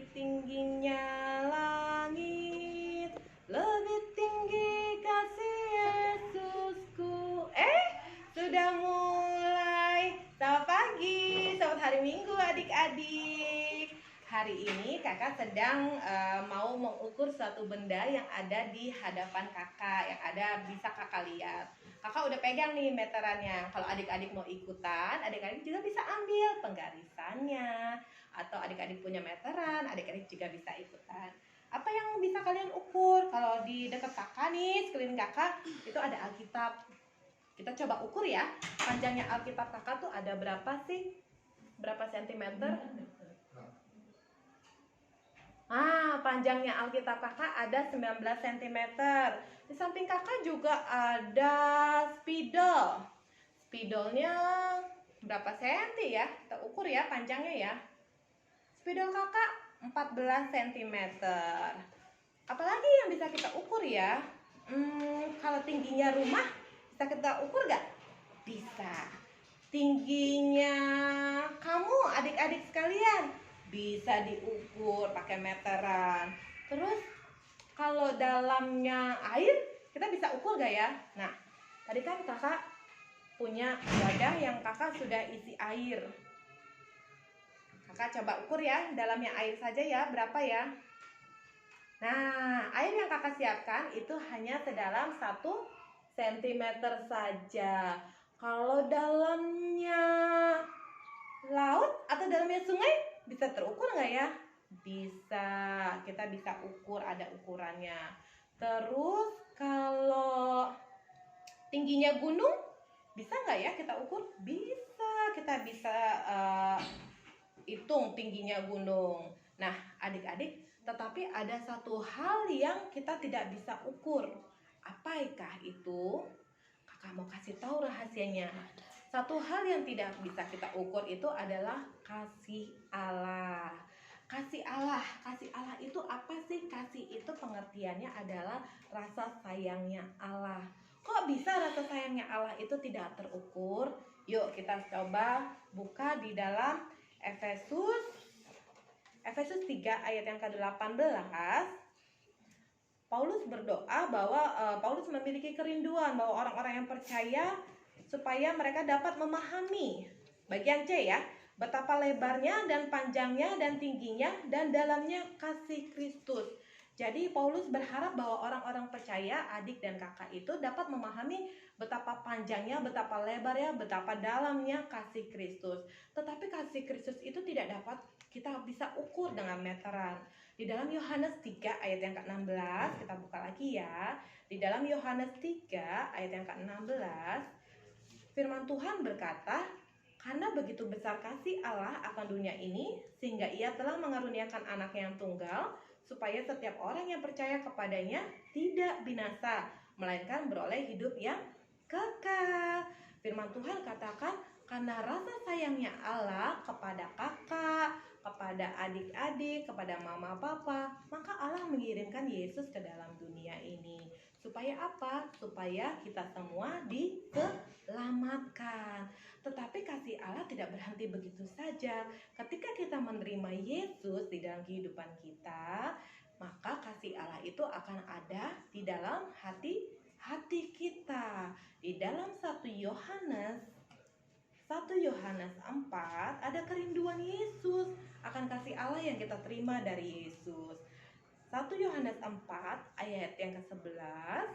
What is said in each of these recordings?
tingginya langit, lebih tinggi kasih Yesusku. Sudah mulai. Selamat pagi, selamat hari Minggu adik-adik. Hari ini kakak sedang mau mengukur suatu benda yang ada di hadapan kakak, yang ada bisa kakak lihat. Kakak udah pegang nih meterannya. Kalau adik-adik mau ikutan, adik-adik juga bisa ambil penggarisannya. Atau adik-adik punya meteran, adik-adik juga bisa ikutan. Apa yang bisa kalian ukur? Kalau di dekat kakak nih, sekeliling kakak, itu ada Alkitab. Kita coba ukur ya. Panjangnya Alkitab kakak tuh ada berapa sih? Berapa sentimeter? Panjangnya Alkitab kakak ada 19 cm. Di samping kakak juga ada spidol. Spidolnya berapa senti ya? Kita ukur ya panjangnya ya. Spidol kakak 14 cm. Apalagi yang bisa kita ukur ya? Kalau tingginya rumah bisa kita ukur gak? Bisa. Tingginya kamu adik-adik sekalian bisa diukur pakai meteran. Terus kalau dalamnya air kita bisa ukur gak ya? Nah, tadi kan kakak punya wadah yang kakak sudah isi air. Kakak coba ukur ya, dalamnya air saja ya, berapa ya? Nah, air yang kakak siapkan itu hanya sedalam 1 cm saja. Kalau dalamnya laut atau dalamnya sungai bisa terukur nggak ya? Bisa, kita bisa ukur, ada ukurannya. Terus kalau tingginya gunung bisa nggak ya kita ukur? Bisa, kita bisa hitung tingginya gunung. Nah adik-adik, tetapi ada satu hal yang kita tidak bisa ukur. Apakah itu? Kakak mau kasih tahu rahasianya. Satu hal yang tidak bisa kita ukur itu adalah kasih Allah. Kasih Allah itu apa sih? Kasih itu pengertiannya adalah rasa sayangnya Allah. Kok bisa rasa sayangnya Allah itu tidak terukur? Yuk kita coba buka di dalam Efesus 3 ayat yang ke-18. Paulus berdoa bahwa Paulus memiliki kerinduan bahwa orang-orang yang percaya supaya mereka dapat memahami bagian C ya, betapa lebarnya dan panjangnya dan tingginya dan dalamnya kasih Kristus. Jadi Paulus berharap bahwa orang-orang percaya, adik dan kakak itu dapat memahami betapa panjangnya, betapa lebarnya, betapa dalamnya kasih Kristus. Tetapi kasih Kristus itu tidak dapat kita bisa ukur dengan meteran. Di dalam Yohanes 3 ayat yang ke-16, kita buka lagi ya. Di dalam Yohanes 3 ayat yang ke-16, firman Tuhan berkata, karena begitu besar kasih Allah akan dunia ini, sehingga ia telah mengaruniakan anaknya yang tunggal, supaya setiap orang yang percaya kepadanya tidak binasa, melainkan beroleh hidup yang kekal. Firman Tuhan katakan, karena rasa sayangnya Allah kepada kakak, kepada adik-adik, kepada mama papa, maka Allah mengirimkan Yesus ke dalam dunia ini. Supaya apa? Supaya kita semua diselamatkan. Tetapi kasih Allah tidak berhenti begitu saja. Ketika kita menerima Yesus di dalam kehidupan kita, maka kasih Allah itu akan ada di dalam hati kita. Di dalam 1 Yohanes 4 ada kerinduan Yesus akan kasih Allah yang kita terima dari Yesus. 1 Yohanes 4 ayat yang ke-11,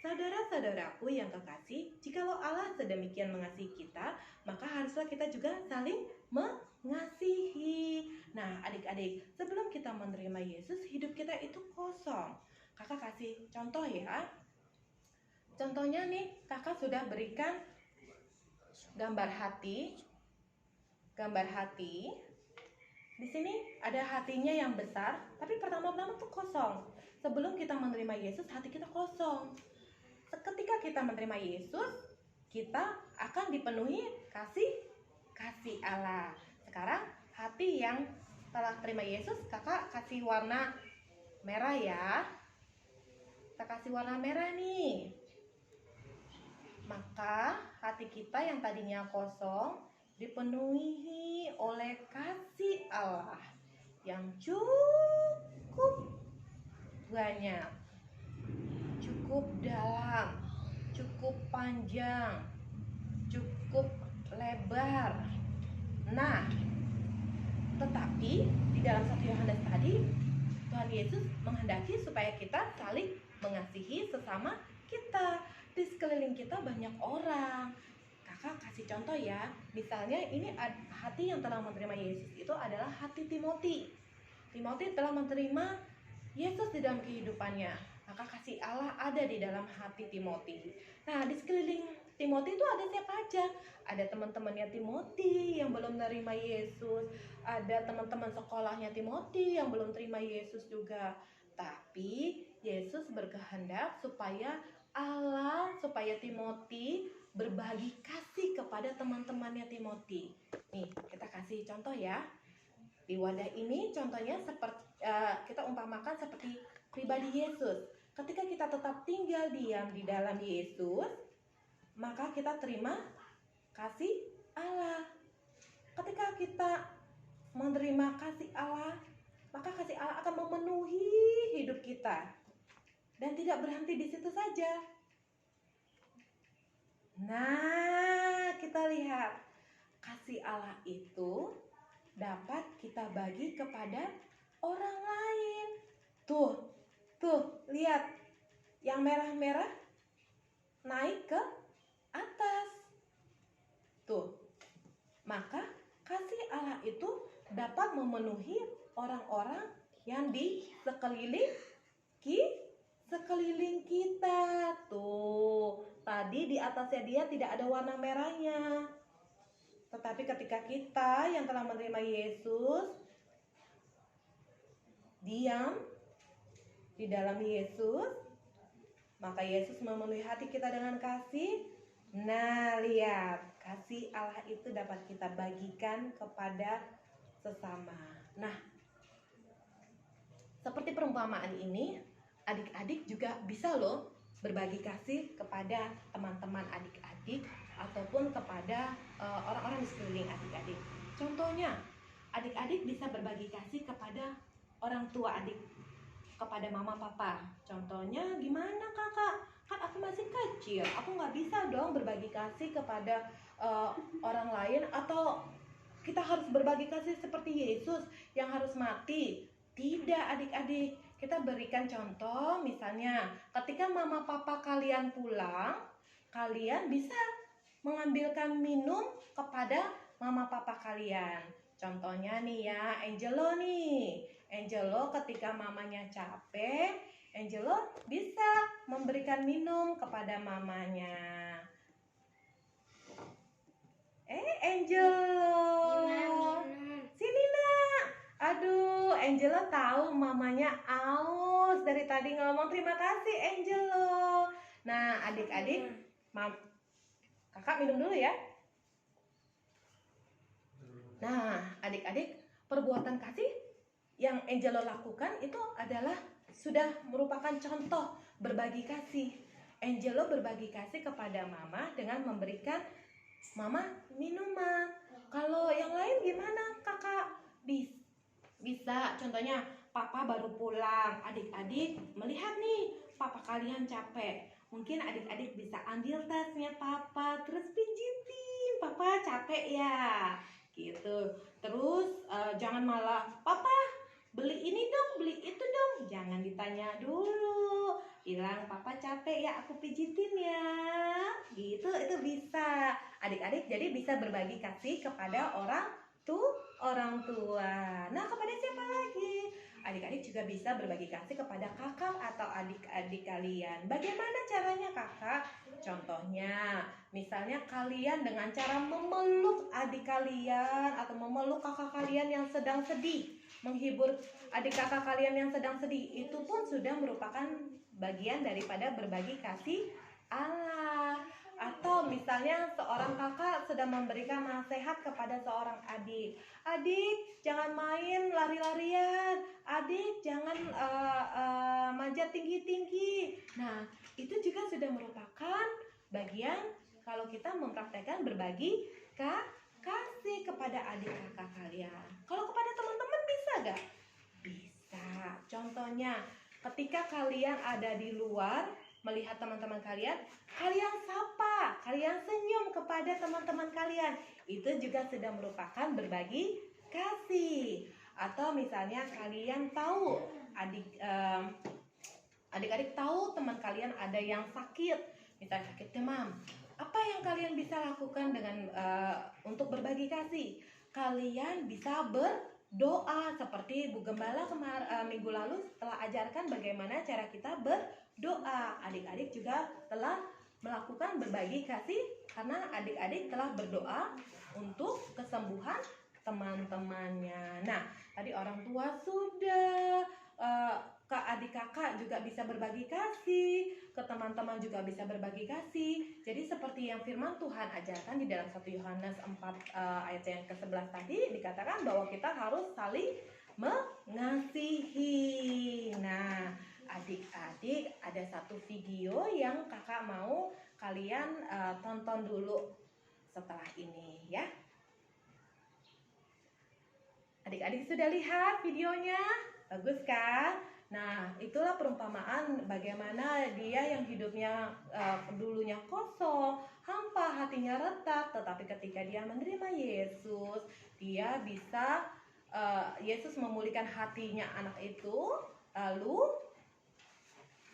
saudara-saudaraku yang kekasih, jikalau Allah sedemikian mengasihi kita, maka haruslah kita juga saling mengasihi. Nah adik-adik, sebelum kita menerima Yesus, hidup kita itu kosong. Kakak kasih contoh ya. Contohnya nih, kakak sudah berikan gambar hati. Di sini ada hatinya yang besar, tapi pertama-tama tuh kosong. Sebelum kita menerima Yesus, hati kita kosong. Ketika kita menerima Yesus, kita akan dipenuhi kasih Allah. Sekarang hati yang telah terima Yesus, kakak kasih warna merah ya. Kita kasih warna merah nih. Maka hati kita yang tadinya kosong dipenuhi oleh kasih Allah. yang cukup banyak, cukup dalam, cukup panjang, cukup lebar. Nah, tetapi di dalam 1 Yohanes tadi, Tuhan Yesus menghendaki supaya kita saling mengasihi sesama kita. Di sekeliling kita banyak orang. Kakak kasih contoh ya. Misalnya ini hati yang telah menerima Yesus itu adalah hati Timoti. Timoti telah menerima Yesus di dalam kehidupannya. Maka kasih Allah ada di dalam hati Timoti. Nah, di sekeliling Timoti itu ada siapa aja? Ada teman-temannya Timoti yang belum menerima Yesus, ada teman-teman sekolahnya Timoti yang belum terima Yesus juga. Tapi Yesus berkehendak supaya Timoti berbagi kasih kepada teman-temannya Timoti. Nih, kita kasih contoh ya. Di wadah ini contohnya seperti kita umpamakan seperti pribadi Yesus. Ketika kita tetap tinggal diam di dalam Yesus, maka kita terima kasih Allah. Ketika kita menerima kasih Allah, maka kasih Allah akan memenuhi hidup kita dan tidak berhenti di situ saja. Nah, kita lihat kasih Allah itu dapat kita bagi kepada orang lain. Tuh, lihat yang merah-merah naik ke atas. Tuh, maka kasih Allah itu dapat memenuhi orang-orang yang di sekeliling kita. Tuh, tadi di atasnya dia tidak ada warna merahnya. Tetapi ketika kita yang telah menerima Yesus diam di dalam Yesus, maka Yesus memenuhi hati kita dengan kasih. Nah, lihat, kasih Allah itu dapat kita bagikan kepada sesama. Nah, seperti perumpamaan ini, adik-adik juga bisa loh berbagi kasih kepada teman-teman adik-adik ataupun kepada orang-orang di sekeliling adik-adik. Contohnya, adik-adik bisa berbagi kasih kepada orang tua adik, kepada mama papa. Contohnya gimana kakak? Kan aku masih kecil, aku nggak bisa dong berbagi kasih kepada orang lain. Atau kita harus berbagi kasih seperti Yesus yang harus mati. Tidak adik-adik, kita berikan contoh. Misalnya ketika mama papa kalian pulang, kalian bisa mengambilkan minum kepada mama papa kalian. Contohnya nih ya, Angelo nih. Angelo ketika mamanya capek, Angelo bisa memberikan minum kepada mamanya. Angelo, sini nak. Aduh, Angelo tahu mamanya aus dari tadi ngomong. Terima kasih Angelo. Nah, adik-adik, kakak minum dulu ya. Nah, adik-adik, perbuatan kasih yang Angelo lakukan itu adalah sudah merupakan contoh berbagi kasih. Angelo berbagi kasih kepada mama dengan memberikan mama minuman. Kalau yang lain gimana kakak? Bisa, contohnya papa baru pulang, adik-adik melihat nih papa kalian capek. Mungkin adik-adik bisa ambil tasnya papa, terus pijitin, papa capek ya, gitu. Terus jangan malah papa beli ini dong, beli itu dong. Jangan ditanya dulu, bilang papa capek ya, aku pijitin ya, gitu. Itu bisa adik-adik, jadi bisa berbagi kasih kepada orang tua. Nah, kepada siapa lagi? Adik-adik juga bisa berbagi kasih kepada kakak atau adik-adik kalian. Bagaimana caranya kakak? Contohnya, misalnya kalian dengan cara memeluk adik kalian atau memeluk kakak kalian yang sedang sedih, menghibur adik kakak kalian yang sedang sedih, itu pun sudah merupakan bagian daripada berbagi kasih Allah. Atau misalnya seorang kakak sedang memberikan nasihat kepada seorang adik. Adik, jangan main lari-larian. Adik, jangan manjat tinggi-tinggi. Nah, itu juga sudah merupakan bagian kalau kita mempraktekkan berbagi kasih kepada adik kakak kalian. Kalau kepada teman-teman bisa Bisa gak? Bisa. Contohnya, ketika kalian ada di luar melihat teman-teman kalian, kalian sapa, kalian senyum kepada teman-teman kalian. Itu juga sudah merupakan berbagi kasih. Atau misalnya kalian tahu adik-adik tahu teman kalian ada yang sakit, misalnya sakit demam. Apa yang kalian bisa lakukan dengan untuk berbagi kasih? Kalian bisa berdoa seperti Bu Gembala minggu lalu telah ajarkan bagaimana cara kita berdoa. Adik-adik juga telah melakukan berbagi kasih karena adik-adik telah berdoa untuk kesembuhan teman-temannya. Nah, tadi orang tua sudah, ke adik kakak juga bisa berbagi kasih, ke teman-teman juga bisa berbagi kasih. Jadi seperti yang firman Tuhan ajarkan di dalam 1 Yohanes 4 ayat yang ke-11 tadi, dikatakan bahwa kita harus saling mengasihi. Nah, adik-adik, ada satu video yang kakak mau kalian tonton dulu setelah ini ya. Adik-adik sudah lihat videonya? Bagus kan? Nah, itulah perumpamaan bagaimana dia yang hidupnya dulunya kosong, hampa, hatinya retak, tetapi ketika dia menerima Yesus, dia bisa Yesus memulihkan hatinya anak itu, lalu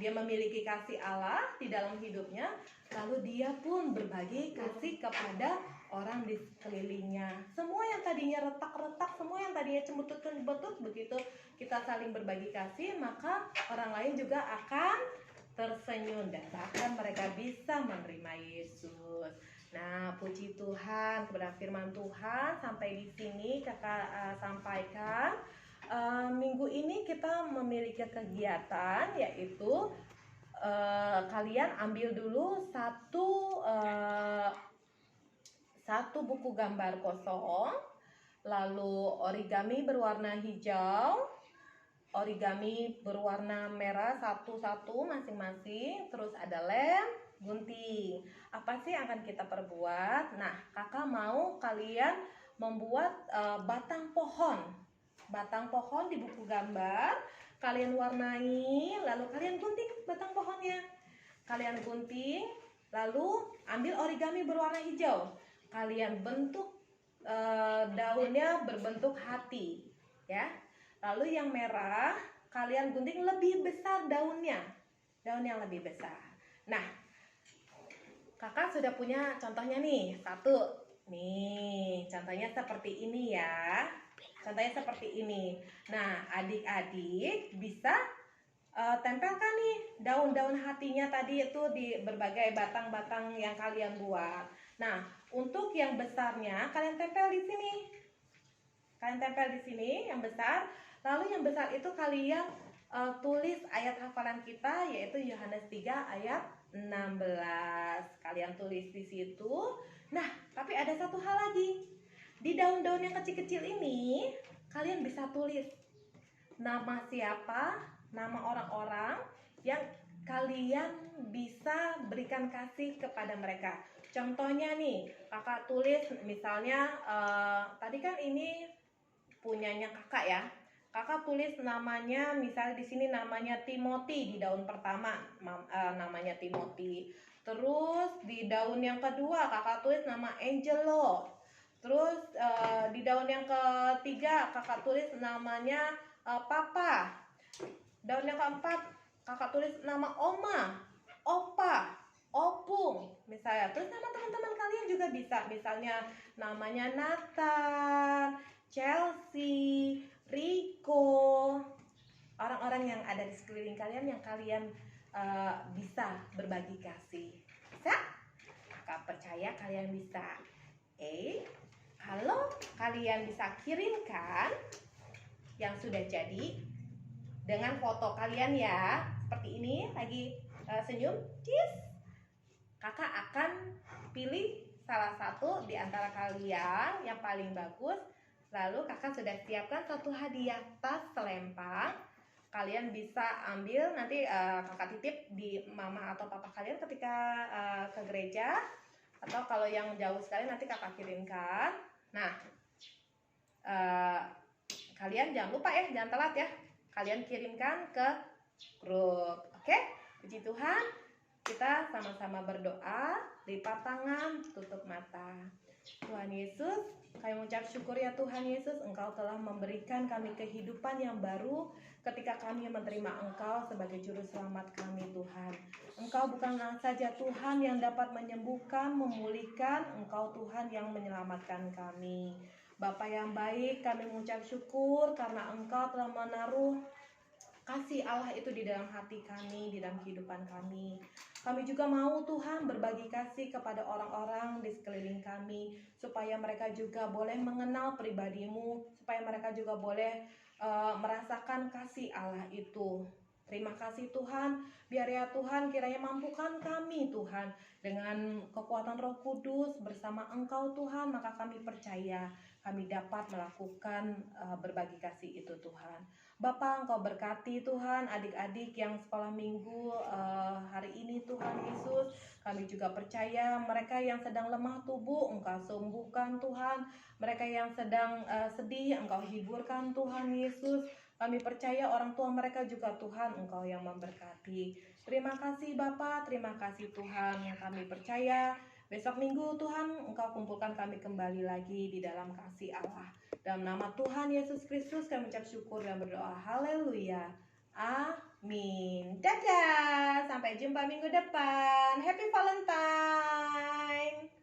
dia memiliki kasih Allah di dalam hidupnya, lalu dia pun berbagi kasih kepada orang di sekelilingnya. Semua yang tadinya retak-retak, semua yang tadinya cembetut-cembetut, begitu kita saling berbagi kasih, maka orang lain juga akan tersenyum dan bahkan mereka bisa menerima Yesus. Nah, puji Tuhan kepada firman Tuhan. Sampai di sini kakak sampaikan. Minggu ini kita memiliki kegiatan, yaitu kalian ambil dulu satu buku gambar kosong, lalu origami berwarna hijau, origami berwarna merah satu-satu masing-masing, terus ada lem, gunting. Apa sih yang akan kita perbuat? Nah, kakak mau kalian membuat batang pohon di buku gambar. Kalian warnai, lalu kalian gunting batang pohonnya. Kalian gunting, lalu ambil origami berwarna hijau. Kalian bentuk daunnya berbentuk hati, ya. Lalu yang merah kalian gunting lebih besar daunnya, daun yang lebih besar. Nah, kakak sudah punya contohnya nih, satu. Nih, contohnya seperti ini ya. Contohnya seperti ini. Nah, adik-adik bisa tempelkan nih daun-daun hatinya tadi itu di berbagai batang-batang yang kalian buat. Nah, untuk yang besarnya kalian tempel di sini. Kalian tempel di sini yang besar. Lalu yang besar itu kalian tulis ayat hafalan kita, yaitu Yohanes 3 ayat 16. Kalian tulis di situ. Nah, tapi ada satu hal lagi. Di daun-daun yang kecil-kecil ini, kalian bisa tulis nama siapa, nama orang-orang yang kalian bisa berikan kasih kepada mereka. Contohnya nih, kakak tulis misalnya, tadi kan ini punyanya kakak ya. Kakak tulis namanya, misalnya di sini namanya Timothy di daun pertama, namanya Timothy. Terus di daun yang kedua kakak tulis nama Angelo. Terus di daun yang ketiga kakak tulis namanya Papa. Daun yang keempat kakak tulis nama Oma, Opa, Opung, misalnya. Terus nama teman-teman kalian juga bisa, misalnya namanya Nathan, Chelsea, Rico, orang-orang yang ada di sekeliling kalian yang kalian bisa berbagi kasih. Bisa? Kakak percaya kalian bisa. Kalau kalian bisa kirimkan yang sudah jadi dengan foto kalian ya, seperti ini lagi senyum, cheese. Kakak akan pilih salah satu di antara kalian yang paling bagus. Lalu kakak sudah siapkan satu hadiah tas selempang. Kalian bisa ambil nanti, kakak titip di mama atau papa kalian ketika ke gereja. Atau kalau yang jauh sekali nanti kakak kirimkan. Nah, Kalian jangan lupa ya, jangan telat ya. Kalian kirimkan ke grup. Oke? Puji Tuhan. Kita sama-sama berdoa, lipat tangan, tutup mata. Tuhan Yesus, kami mengucap syukur ya Tuhan Yesus, Engkau telah memberikan kami kehidupan yang baru ketika kami menerima Engkau sebagai juru selamat kami Tuhan. Engkau bukanlah saja Tuhan yang dapat menyembuhkan, memulihkan, Engkau Tuhan yang menyelamatkan kami. Bapa yang baik, kami mengucap syukur karena Engkau telah menaruh kasih Allah itu di dalam hati kami, di dalam kehidupan kami. Kami juga mau Tuhan berbagi kasih kepada orang-orang di sekeliling kami, supaya mereka juga boleh mengenal pribadi-Mu, supaya mereka juga boleh merasakan kasih Allah itu. Terima kasih Tuhan, biar ya Tuhan kiranya mampukan kami Tuhan, dengan kekuatan Roh Kudus bersama Engkau Tuhan, maka kami percaya kami dapat melakukan berbagi kasih itu Tuhan. Bapa, Engkau berkati Tuhan adik-adik yang sekolah minggu hari ini Tuhan Yesus. Kami juga percaya mereka yang sedang lemah tubuh Engkau sembuhkan Tuhan. Mereka yang sedang sedih Engkau hiburkan Tuhan Yesus. Kami percaya orang tua mereka juga Tuhan Engkau yang memberkati. Terima kasih Bapa, terima kasih Tuhan. Kami percaya besok minggu Tuhan Engkau kumpulkan kami kembali lagi di dalam kasih Allah. Dalam nama Tuhan Yesus Kristus kami ucap syukur dan berdoa. Haleluya. Amin. Dadah. Sampai jumpa minggu depan. Happy Valentine.